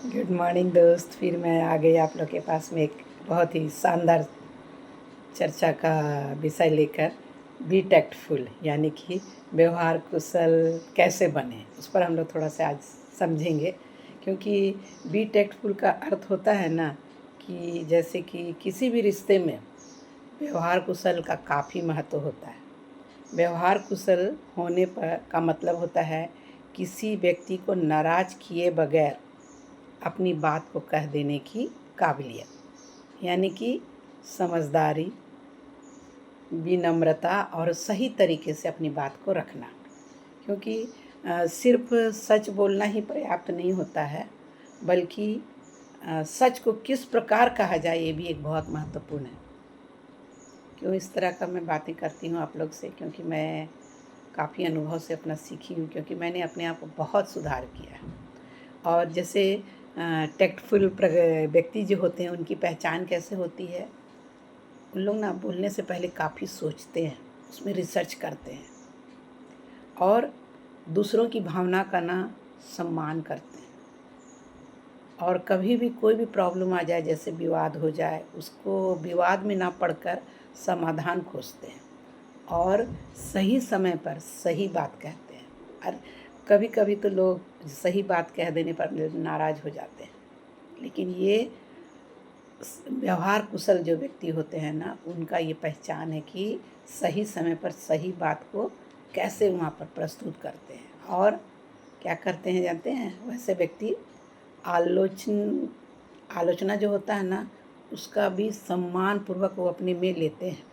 Good morning दोस्त। फिर मैं आ गई आप लोग के पास में एक बहुत ही शानदार चर्चा का विषय लेकर। बी टैक्टफुल यानी कि व्यवहार कुशल कैसे बने, उस पर हम लोग थोड़ा सा आज समझेंगे। क्योंकि बी टैक्टफुल का अर्थ होता है ना कि जैसे कि किसी भी रिश्ते में व्यवहार कुशल का काफ़ी महत्व होता है। व्यवहार कुशल होने पर का मतलब होता है किसी व्यक्ति को नाराज़ किए बगैर अपनी बात को कह देने की काबिलियत, यानी कि समझदारी, विनम्रता और सही तरीके से अपनी बात को रखना। क्योंकि सिर्फ सच बोलना ही पर्याप्त नहीं होता है, बल्कि सच को किस प्रकार कहा जाए ये भी एक बहुत महत्वपूर्ण है। क्यों इस तरह का मैं बातें करती हूँ आप लोग से, क्योंकि मैं काफ़ी अनुभव से अपना सीखी हूँ, क्योंकि मैंने अपने आप को बहुत सुधार किया है। और जैसे टैक्टफुल व्यक्ति जो होते हैं उनकी पहचान कैसे होती है, उन लोग ना बोलने से पहले काफ़ी सोचते हैं, उसमें रिसर्च करते हैं और दूसरों की भावना का ना सम्मान करते हैं। और कभी भी कोई भी प्रॉब्लम आ जाए, जैसे विवाद हो जाए, उसको विवाद में ना पड़कर समाधान खोजते हैं और सही समय पर सही बात कहते हैं। और कभी कभी तो लोग सही बात कह देने पर नाराज़ हो जाते हैं, लेकिन ये व्यवहार कुशल जो व्यक्ति होते हैं ना, उनका ये पहचान है कि सही समय पर सही बात को कैसे वहाँ पर प्रस्तुत करते हैं। और क्या करते हैं जानते हैं, वैसे व्यक्ति आलोचना जो होता है ना, उसका भी सम्मान पूर्वक वो अपने में लेते हैं।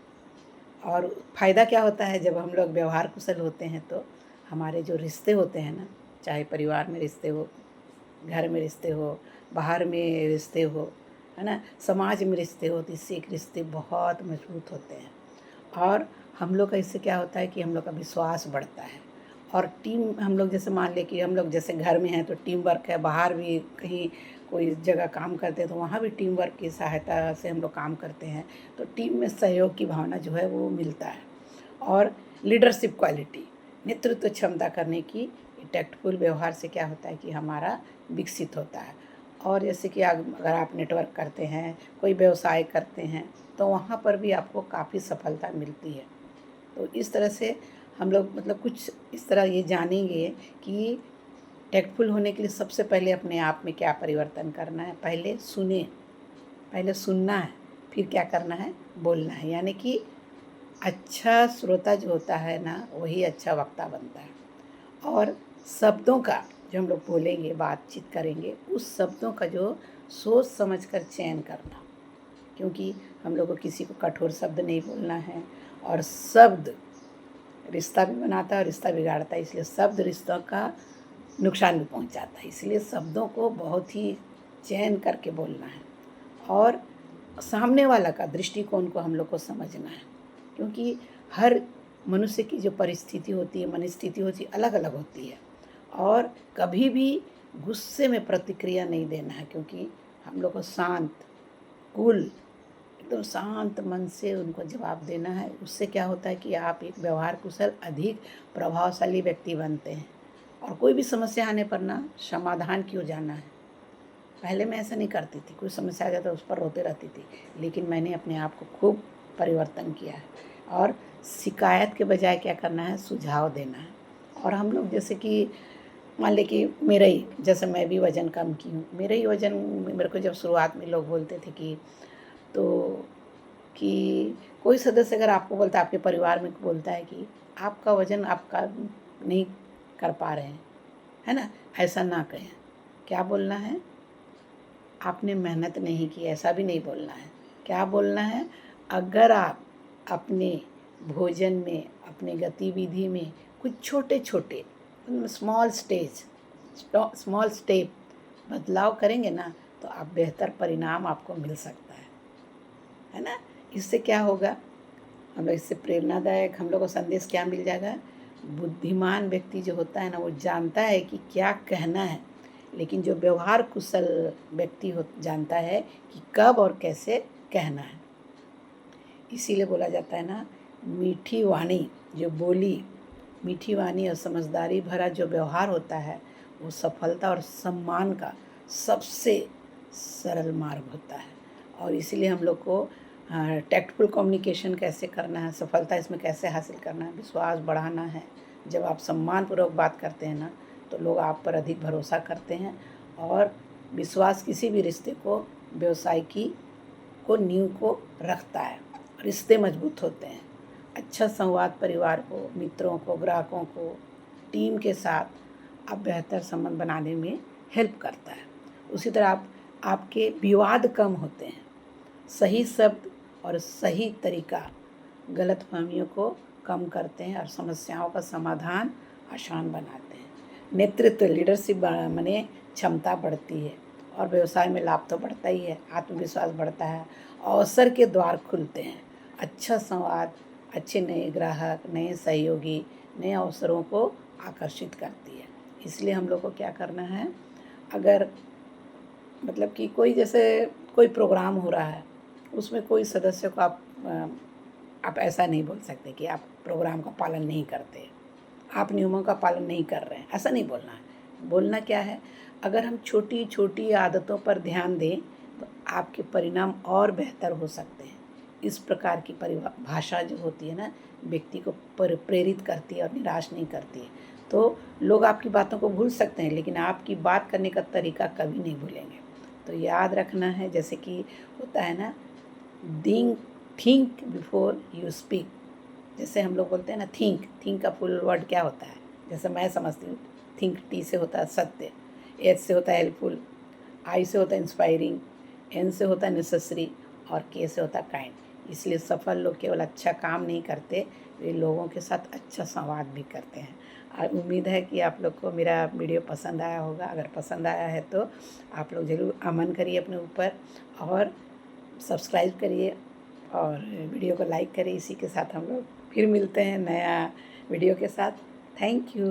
और फ़ायदा क्या होता है, जब हम लोग व्यवहार कुशल होते हैं तो हमारे जो रिश्ते होते हैं ना, चाहे परिवार में रिश्ते हो, घर में रिश्ते हो, बाहर में रिश्ते हो, है ना, समाज में रिश्ते हो, तो इससे एक रिश्ते बहुत मजबूत होते हैं। और हम लोग का इससे क्या होता है कि हम लोग का विश्वास बढ़ता है। और टीम, हम लोग जैसे मान लें कि हम लोग जैसे घर में हैं तो टीम वर्क है, बाहर भी कहीं कोई जगह काम करते हैं तो वहाँ भी टीम वर्क की सहायता से हम लोग काम करते हैं, तो टीम में सहयोग की भावना जो है वो मिलता है। और लीडरशिप क्वालिटी, नेतृत्व क्षमता करने की टैक्टफुल व्यवहार से क्या होता है कि हमारा विकसित होता है। और जैसे कि अगर आप नेटवर्क करते हैं, कोई व्यवसाय करते हैं, तो वहाँ पर भी आपको काफ़ी सफलता मिलती है। तो इस तरह से हम लोग मतलब कुछ इस तरह ये जानेंगे कि टैक्टफुल होने के लिए सबसे पहले अपने आप में क्या परिवर्तन करना है। पहले सुनना है, फिर क्या करना है, बोलना है। यानी कि अच्छा श्रोता जो होता है ना, वही अच्छा वक्ता बनता है। और शब्दों का जो हम लोग बोलेंगे, बातचीत करेंगे, उस शब्दों का जो सोच समझ कर चयन करना। क्योंकि हम लोग को किसी को कठोर शब्द नहीं बोलना है। और शब्द रिश्ता भी बनाता है और रिश्ता बिगाड़ता है, इसलिए शब्द रिश्तों का नुकसान भी पहुंचाता है। इसलिए शब्दों को बहुत ही चयन करके बोलना है। और सामने वाला का दृष्टिकोण को हम लोग को समझना है, क्योंकि हर मनुष्य की जो परिस्थिति होती है, मनस्थिति होती है, अलग अलग होती है। और कभी भी गुस्से में प्रतिक्रिया नहीं देना है, क्योंकि हम लोग को शांत, कूल, एकदम शांत मन से उनको जवाब देना है। उससे क्या होता है कि आप एक व्यवहार कुशल, अधिक प्रभावशाली व्यक्ति बनते हैं। और कोई भी समस्या आने पर ना समाधान की ओर जाना है। पहले मैं ऐसा नहीं करती थी, कोई समस्या आ जाता उस पर रोते रहती थी, लेकिन मैंने अपने आप को खूब परिवर्तन किया है। और शिकायत के बजाय क्या करना है, सुझाव देना है। और हम लोग जैसे कि मान लें कि मेरा ही, जैसे मैं भी वज़न कम की हूँ, मेरा ही वज़न, मेरे को जब शुरुआत में लोग बोलते थे कि तो कि कोई सदस्य अगर आपको बोलता है, आपके परिवार में बोलता है कि आपका वज़न आपका नहीं कर पा रहे हैं, है ना, ऐसा ना कहें। क्या बोलना है, आपने मेहनत नहीं की, ऐसा भी नहीं बोलना है। क्या बोलना है, अगर आप अपने भोजन में, अपने गतिविधि में कुछ छोटे छोटे स्मॉल स्टेप बदलाव करेंगे ना, तो आप बेहतर परिणाम आपको मिल सकता है ना। इससे क्या होगा, हम लोग इससे प्रेरणादायक हम लोग को संदेश क्या मिल जाएगा। बुद्धिमान व्यक्ति जो होता है ना, वो जानता है कि क्या कहना है, लेकिन जो व्यवहार कुशल व्यक्ति हो जानता है कि कब और कैसे कहना है। इसीलिए बोला जाता है ना, मीठी वाणी जो बोली, मीठी वाणी और समझदारी भरा जो व्यवहार होता है, वो सफलता और सम्मान का सबसे सरल मार्ग होता है। और इसीलिए हम लोग को टैक्टफुल कम्युनिकेशन कैसे करना है, सफलता इसमें कैसे हासिल करना है, विश्वास बढ़ाना है। जब आप सम्मानपूर्वक बात करते हैं ना, तो लोग आप पर अधिक भरोसा करते हैं। और विश्वास किसी भी रिश्ते को, व्यवसाय को नींव को रखता है। रिश्ते मजबूत होते हैं। अच्छा संवाद परिवार को, मित्रों को, ग्राहकों को, टीम के साथ आप बेहतर संबंध बनाने में हेल्प करता है। उसी तरह आपके विवाद कम होते हैं। सही शब्द और सही तरीका गलतफहमियों को कम करते हैं और समस्याओं का समाधान आसान बनाते हैं। नेतृत्व, लीडरशिप माने क्षमता बढ़ती है और व्यवसाय में लाभ तो बढ़ता ही है, आत्मविश्वास बढ़ता है, अवसर के द्वार खुलते हैं। अच्छा संवाद अच्छे नए ग्राहक, नए सहयोगी, नए अवसरों को आकर्षित करती है। इसलिए हम लोग को क्या करना है, अगर मतलब कि कोई प्रोग्राम हो रहा है, उसमें कोई सदस्य को आप ऐसा नहीं बोल सकते कि आप प्रोग्राम का पालन नहीं करते, आप नियमों का पालन नहीं कर रहे हैं, ऐसा नहीं बोलना है। बोलना क्या है, अगर हम छोटी छोटी आदतों पर ध्यान दें तो आपके परिणाम और बेहतर हो सकते हैं। इस प्रकार की भाषा जो होती है ना, व्यक्ति को प्रेरित करती है और निराश नहीं करती है। तो लोग आपकी बातों को भूल सकते हैं, लेकिन आपकी बात करने का तरीका कभी नहीं भूलेंगे। तो याद रखना है, जैसे कि होता है ना, थिंक बिफोर यू स्पीक। जैसे हम लोग बोलते हैं ना, थिंक का फुल वर्ड क्या होता है, जैसे मैं समझती हूँ, थिंक, टी से होता है सत्य, एच से होता है हेल्पफुल, आई से होता है इंस्पायरिंग, एन से होता है नेसेसरी और के से होता है काइंड। इसलिए सफल लोग केवल अच्छा काम नहीं करते, वे लोगों के साथ अच्छा संवाद भी करते हैं। और उम्मीद है कि आप लोग को मेरा वीडियो पसंद आया होगा। अगर पसंद आया है तो आप लोग ज़रूर अमन करिए अपने ऊपर और सब्सक्राइब करिए और वीडियो को लाइक करिए। इसी के साथ हम लोग फिर मिलते हैं नया वीडियो के साथ। Thank you.